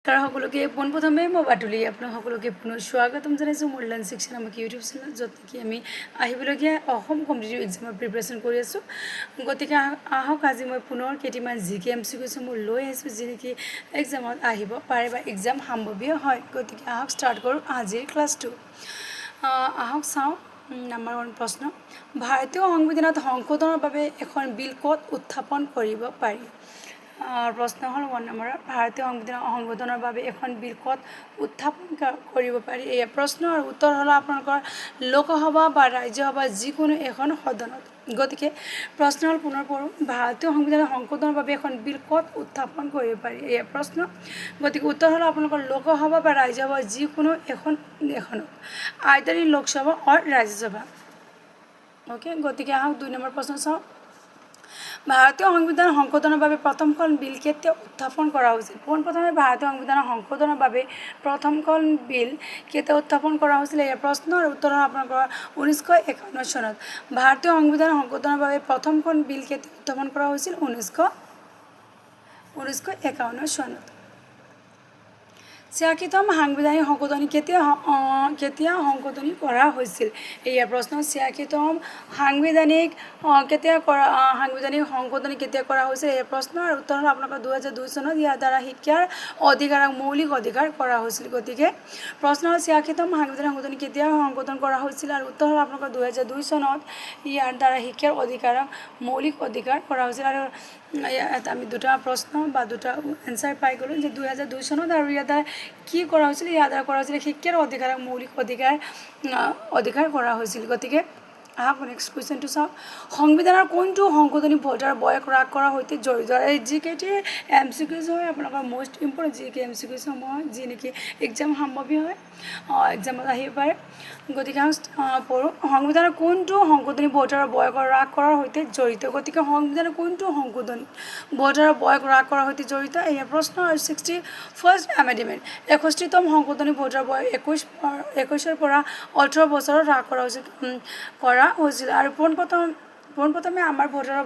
তাৰ সকলোকে পোনপ্ৰথমে মই বাটুলি আপোনাক সকলোকে পুনৰ স্বাগতম জনাইছোঁ মোৰ লাৰ্ণ ছেকশ্যন আমাক ইউটিউব চেনেল য'ত নেকি আমি আহিবলগীয়া অসম কম্পিটিটিভ এক্সামৰ প্ৰিপাৰেশ্যন কৰি আছোঁ গতিকে আহক আজি মই পুনৰ কেইটামান জিকে এমচিকিউ মই লৈ আহিছোঁ যি নেকি এক্সামত আহিব পাৰে বা এক্সাম সম্ভৱীয় হয় গতিকে আহক ষ্টাৰ্ট কৰোঁ আজিৰ ক্লাছটো আহক চাওঁ নম্বৰ 1 প্ৰশ্ন ভাৰতীয় সংবিধানত সংশোধনৰ বাবে এখন বিল ক'ত উত্থাপন কৰিব পাৰি প্ৰশ্ন হ'ল 1 নম্বৰ ভাৰতীয় সংবিধানৰ বাবে এখন বিল ক'ত উত্থাপন কৰিব পাৰি এই প্ৰশ্ন আৰু উত্তৰ হ'ল আপোনালোকৰ লোকসভা বা ৰাজ্যসভা যিকোনো এখন সদনত গতিকে প্ৰশ্ন হ'ল পুনৰ পঢ়োঁ ভাৰতীয় সংবিধানৰ সংশোধনৰ বাবে এখন বিল ক'ত উত্থাপন কৰিব পাৰি এই প্ৰশ্ন গতিকে উত্তৰ হ'ল আপোনালোকৰ লোকসভা বা ৰাজ্যসভা যিকোনো এখনত either in Lok Sabha or Rajya Sabha okay গতিকে আহক 2 নম্বৰ প্ৰশ্ন চাওঁ ভাৰতীয় সংবিধান সংশোধনৰ বাবে প্ৰথমখন বিল কেতিয়া উত্থাপন কৰা হৈছিল পোনপ্ৰথমে ভাৰতীয় সংবিধানৰ সংশোধনৰ বাবে প্ৰথমখন বিল কেতিয়া উত্থাপন কৰা হৈছিল এই প্ৰশ্নৰ উত্তৰ আপোনালোকৰ 1951 চনত ভাৰতীয় সংবিধানৰ সংশোধনৰ বাবে প্ৰথমখন বিল কেতিয়া উত্থাপন কৰা হৈছিল 1951 চনত 86তম সাংবিধানিক সংশোধনী কেতিয়া সংশোধনী কৰা হৈছিল এই প্ৰশ্ন 86তম সাংবিধানিক সংশোধনী কেতিয়া কৰা হৈছিল এই প্ৰশ্নৰ উত্তৰ হ'ল আপোনালোকৰ 2002 চনত ইয়াৰ দ্বাৰা শিক্ষাৰ অধিকাৰক মৌলিক অধিকাৰ কৰা হৈছিল গতিকে প্ৰশ্ন হ'ল 86তম সাংবিধানিক সংশোধনী কেতিয়া সংশোধন কৰা হৈছিল আৰু উত্তৰ হ'ল আপোনালোকৰ 2002 চনত ইয়াৰ দ্বাৰা শিক্ষাৰ অধিকাৰক মৌলিক অধিকাৰ কৰা হৈছিল আৰু এটা আমি দুটা প্ৰশ্ন বা দুটা এনসাৰ পাই গ'লোঁ যে 2002 চনত আৰু ইয়াৰ দ্বাৰা কি কৰা হৈছিল ইয়াৰ দ্বাৰা কৰা হৈছিল শিক্ষাৰ অধিকাৰক মৌলিক অধিকাৰ কৰা হৈছিল গতিকে আহক নেক্সট কুৱেশ্যনটো চাওঁ সংবিধানৰ কোনটো সংশোধনী ভোটাৰ বয়স হ্ৰাস কৰাৰ সৈতে জড়িত এই যিকেইটি এমচিকিউজ হয় আপোনালোকৰ মষ্ট ইম্পৰ্টেণ্ট যিকেইটি এমচিকিউজ হয় যি নেকি এক্সাম সম্ভৱী হয় এক্সামত আহিব পাৰে গতিকে পঢ়োঁ সংবিধানৰ কোনটো সংশোধনী ভোটাৰৰ বয়স হ্ৰাস কৰাৰ সৈতে জড়িত গতিকে সংবিধানৰ কোনটো সংশোধনী ভোটাৰৰ বয়স হ্ৰাস কৰাৰ সৈতে জড়িত এই প্ৰশ্ন 61st এমেণ্ডমেণ্ট 61তম সংশোধনী ভোটাৰৰ বয়স 21ৰ পৰা 18 বছৰত হ্ৰাস কৰা হৈছিল আৰু পোনপ্ৰথমে আমাৰ ভোটাৰৰ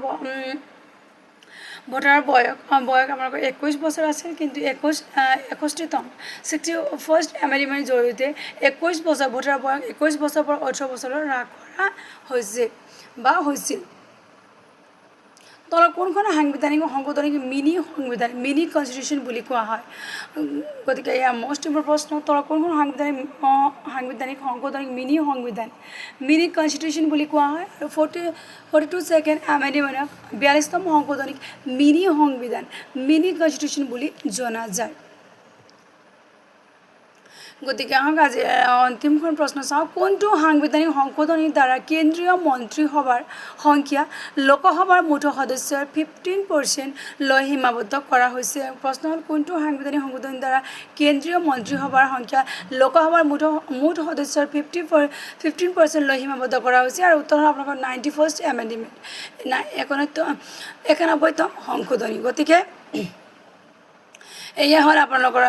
বয়স আপোনালোকৰ 21 বছৰ আছিল কিন্তু 61তম 61st এমেণ্ডমেণ্টৰ জৰিয়তে 21 বছৰ ভোটাৰৰ বয়স 21 বছৰৰ পৰা 18 বছৰলৈ হ্ৰাস কৰা হৈছিল তলৰ কোনখন সাংবিধানিক সংশোধনীক মিনি কনষ্টিটিউশ্যন বুলি কোৱা হয় গতিকে এয়া মষ্ট ইম্পৰ্টেণ্ট প্ৰশ্ন তলৰ কোনখন সাংবিধানিক সংশোধনীক মিনি কনষ্টিটিউশ্যন বুলি কোৱা হয় আৰু 42nd এমেণ্ডমেণ্টক 42তম সংশোধনীক মিনি কনষ্টিটিউশ্যন বুলি জনা যায় গতিকে আহক আজি অন্তিমখন প্ৰশ্ন চাওঁ কোনটো সাংবিধানিক সংশোধনীৰ দ্বাৰা কেন্দ্ৰীয় মন্ত্ৰীসভাৰ সংখ্যা লোকসভাৰ মুঠ সদস্যৰ 15% লৈ সীমাবদ্ধ কৰা হৈছে প্ৰশ্ন হ'ল কোনটো সাংবিধানিক সংশোধনীৰ দ্বাৰা কেন্দ্ৰীয় মন্ত্ৰীসভাৰ সংখ্যা লোকসভাৰ মুঠ সদস্যৰ 15% লৈ সীমাবদ্ধ কৰা হৈছে আৰু উত্তৰ হ'ল আপোনালোকৰ 91st এমেণ্ডমেণ্ট 91তম সংশোধনী গতিকে এয়া হ'ল আপোনালোকৰ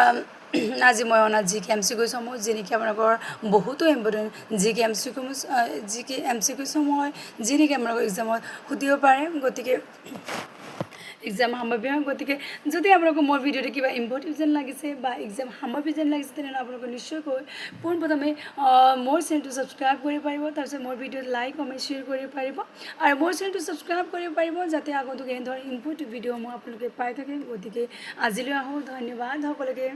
আজি মই অনা জিকে এমচিকিউসমূহ যি নেকি আপোনালোকৰ বহুতো ইম্পৰ্টেণ্ট জিকে এমচিকিউসমূহ হয় যি নেকি আপোনালোকৰ এক্সামত সুধিব পাৰে গতিকে এক্সাম সম্ভৱী হয় গতিকে যদি আপোনালোকৰ মোৰ ভিডিঅ'টো কিবা ইম্পৰ্টেণ্ট যেন লাগিছে বা এক্সাম সম্ভৱী যেন লাগিছে তেনেহ'লে আপোনালোকে নিশ্চয়কৈ পোনপ্ৰথমে মোৰ চেনেলটো ছাবস্ক্ৰাইব কৰিব পাৰিব তাৰপিছত মোৰ ভিডিঅ'ত লাইক কমেণ্ট শ্বেয়াৰ কৰিব পাৰিব আৰু মোৰ চেনেলটো ছাবস্ক্ৰাইব কৰিব পাৰিব যাতে আগন্তুক এনেধৰণৰ ইম্পৰ্টেণ্ট ভিডিঅ'সমূহ আপোনালোকে পাই থাকে গতিকে আজিলৈ আহোঁ ধন্যবাদ সকলোকে